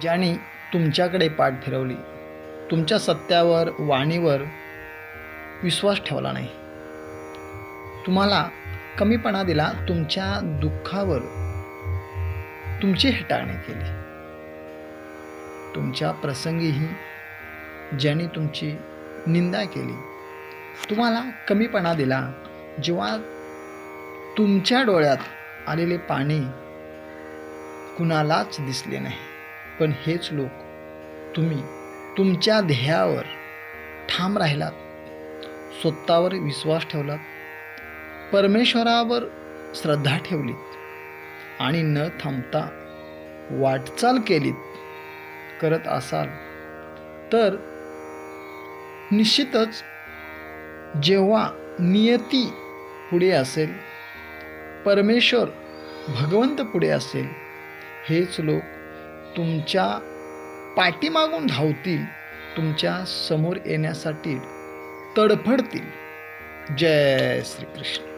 ज्यांनी तुमच्याकडे पाठ फिरवली, तुमच्या सत्यावर, वाणीवर विश्वास ठेवला नाही, तुम्हाला कमीपणा दिला, तुमच्या दुःखावर तुमची हेटाळणी केली, तुमच्या प्रसंगीही ज्यांनी तुमची निंदा केली, तुम्हाला कमीपणा दिला, जेव्हा तुमच्या डोळ्यात आलेले पाणी कुणालाच दिसले नाही, पण हेच लोक तुम्ही तुमच्या ध्येयावर ठाम राहिलात, स्वतःवर विश्वास ठेवलात, परमेश्वरावर श्रद्धा ठेवलीत आणि न थांबता वाटचाल केलीत करत असाल तर निश्चितच जेव्हा नियती पुढे असेल, परमेश्वर भगवंत पुढे असेल, हेच लोक तुमच्या पाठीमागून धावतील, तुमच्या समोर येण्यासाठी तडफडतील. जय श्री कृष्ण.